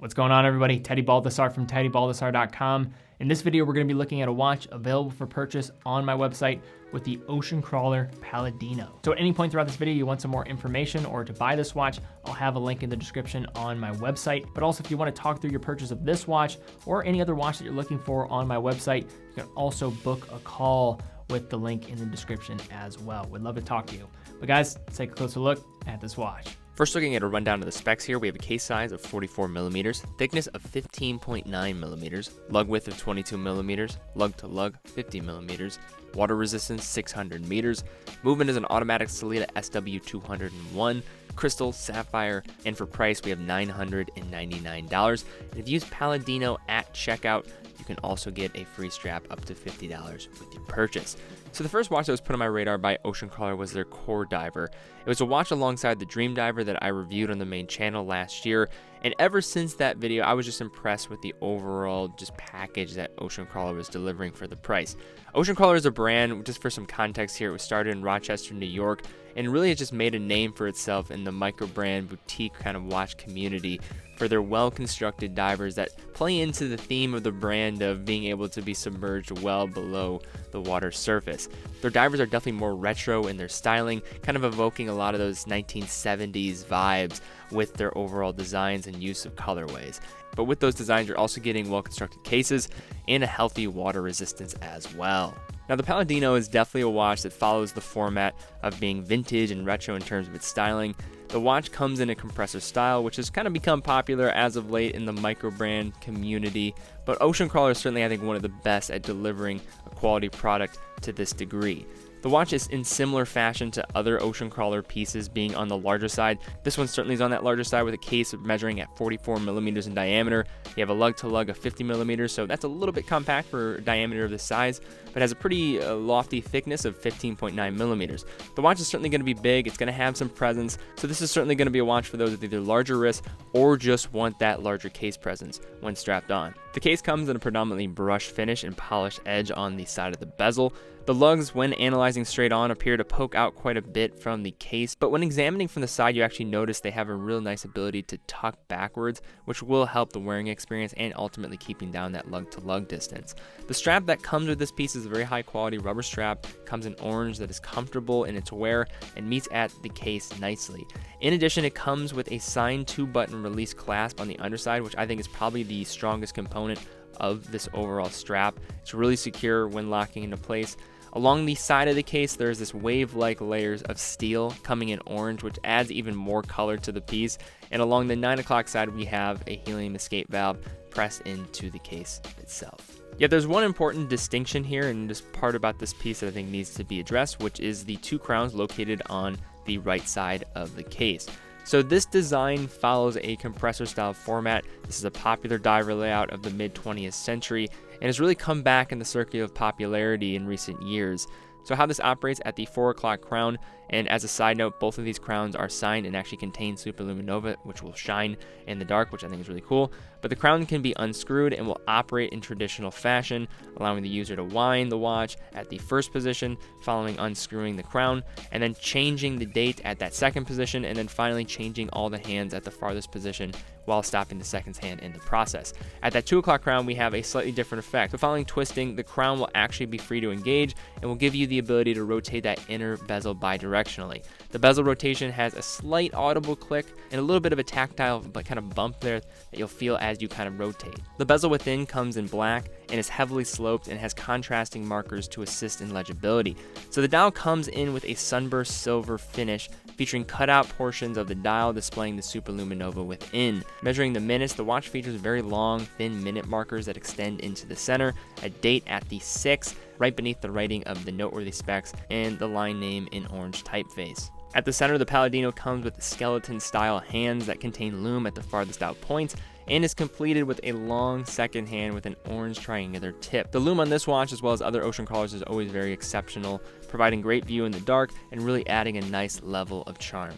What's going on, everybody? Teddy Baldassarre from teddybaldassarre.com. In this video, we're going to be looking at a watch available for purchase on my website with the Ocean Crawler Paladino. So at any point throughout this video, you want some more information or to buy this watch, I'll have a link in the description on my website. But also, if you want to talk through your purchase of this watch or any other watch that you're looking for on my website, you can also book a call with the link in the description as well. We'd love to talk to you. But guys, let's take a closer look at this watch. First, looking at a rundown of the specs here, we have a case size of 44 millimeters, thickness of 15.9 millimeters, lug width of 22 millimeters, lug to lug 50 millimeters, water resistance 600 meters, movement is an automatic Salida SW201, crystal, sapphire, and for price we have $999. And if you use Paladino at checkout, you can also get a free strap up to $50 with your purchase. So the first watch that was put on my radar by Ocean Crawler was their Core Diver. It was a watch alongside the Dream Diver that I reviewed on the main channel last year, and ever since that video, I was just impressed with the overall just package that Ocean Crawler was delivering for the price. Ocean Crawler is a brand, just for some context here, it was started in Rochester, New York, and really it just made a name for itself in the micro brand boutique kind of watch community for their well-constructed divers that play into the theme of the brand of being able to be submerged well below the water's surface. Their divers are definitely more retro in their styling, kind of evoking a lot of those 1970s vibes with their overall designs and use of colorways. But with those designs, you're also getting well-constructed cases and a healthy water resistance as well. Now, the Paladino is definitely a watch that follows the format of being vintage and retro in terms of its styling. The watch comes in a compressor style, which has kind of become popular as of late in the micro brand community, but Ocean Crawler is certainly, I think, one of the best at delivering a quality product to this degree. The watch is in similar fashion to other Ocean Crawler pieces, being on the larger side. This one certainly is on that larger side with a case measuring at 44 millimeters in diameter. You have a lug to lug of 50 millimeters, so that's a little bit compact for a diameter of this size, but has a pretty lofty thickness of 15.9 millimeters. The watch is certainly going to be big, it's going to have some presence, so this is certainly going to be a watch for those with either larger wrists or just want that larger case presence when strapped on. The case comes in a predominantly brushed finish and polished edge on the side of the bezel. The lugs, when analyzing straight on, appear to poke out quite a bit from the case, but when examining from the side, you actually notice they have a real nice ability to tuck backwards, which will help the wearing experience and ultimately keeping down that lug-to-lug distance. The strap that comes with this piece is a very high-quality rubber strap, comes in orange that is comfortable in its wear and meets at the case nicely. In addition, it comes with a signed 2-button release clasp on the underside, which I think is probably the strongest component of this overall strap. It's really secure when locking into place. Along the side of the case, there's this wave-like layers of steel coming in orange, which adds even more color to the piece. And along the 9 o'clock side, we have a helium escape valve pressed into the case itself. Yet there's one important distinction here, and this part about this piece that I think needs to be addressed, which is the 2 crowns located on the right side of the case. So this design follows a compressor style format. This is a popular diver layout of the mid-20th century and has really come back in the circuit of popularity in recent years. So how this operates at the 4 o'clock crown, and as a side note, both of these crowns are signed and actually contain superluminova, which will shine in the dark, which I think is really cool. But the crown can be unscrewed and will operate in traditional fashion, allowing the user to wind the watch at the first position, following unscrewing the crown, and then changing the date at that second position, and then finally changing all the hands at the farthest position while stopping the second hand in the process. At that 2 o'clock crown, we have a slightly different effect. So following twisting, the crown will actually be free to engage and will give you the ability to rotate that inner bezel bidirectionally. The bezel rotation has a slight audible click and a little bit of a tactile but kind of bump there that you'll feel as you kind of rotate. The bezel within comes in black and is heavily sloped and has contrasting markers to assist in legibility. So the dial comes in with a sunburst silver finish featuring cutout portions of the dial displaying the superluminova within. Measuring the minutes, the watch features very long, thin minute markers that extend into the center, a date at the 6th, right beneath the writing of the noteworthy specs, and the line name in orange typeface. At the center, the Paladino comes with skeleton-style hands that contain lume at the farthest out points, and is completed with a long second hand with an orange triangular tip. The lume on this watch, as well as other Ocean Crawlers, is always very exceptional, providing great view in the dark and really adding a nice level of charm.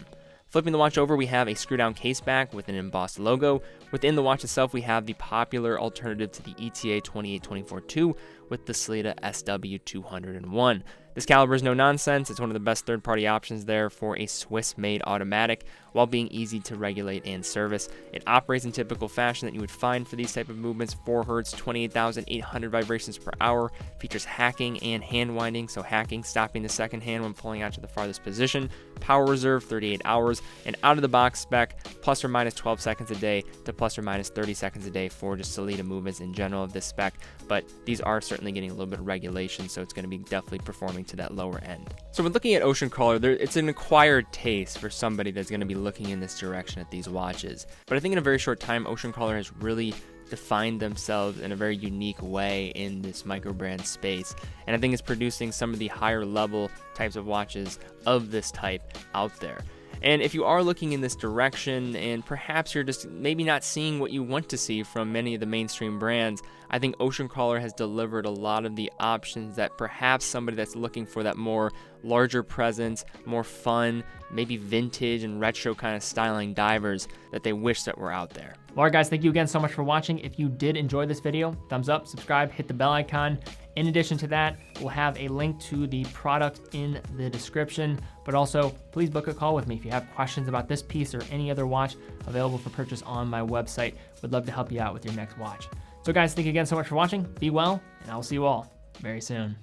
Flipping the watch over, we have a screw-down case back with an embossed logo. Within the watch itself, we have the popular alternative to the ETA 28242 with the Salida SW201. This caliber is no nonsense. It's one of the best third-party options there for a Swiss-made automatic, while being easy to regulate and service. It operates in typical fashion that you would find for these type of movements: 4 Hertz, 28,800 vibrations per hour, features hacking and hand winding, so hacking, stopping the second hand when pulling out to the farthest position, power reserve 38 hours, and out of the box spec, plus or minus 12 seconds a day to plus or minus 30 seconds a day for just solita movements in general of this spec, but these are certainly getting a little bit of regulation, so it's going to be definitely performing to that lower end. So when looking at Ocean Crawler, it's an acquired taste for somebody that's going to be looking in this direction at these watches. But I think in a very short time, Ocean Crawler has really defined themselves in a very unique way in this micro brand space, and I think it's producing some of the higher level types of watches of this type out there. And if you are looking in this direction and perhaps you're just maybe not seeing what you want to see from many of the mainstream brands, I think Ocean Crawler has delivered a lot of the options that perhaps somebody that's looking for that more larger presence, more fun, maybe vintage and retro kind of styling divers that they wish that were out there. Well, all right, guys, thank you again so much for watching. If you did enjoy this video, thumbs up, subscribe, hit the bell icon. In addition to that, we'll have a link to the product in the description, but also please book a call with me if you have questions about this piece or any other watch available for purchase on my website. Would love to help you out with your next watch. So guys, thank you again so much for watching. Be well, and I'll see you all very soon.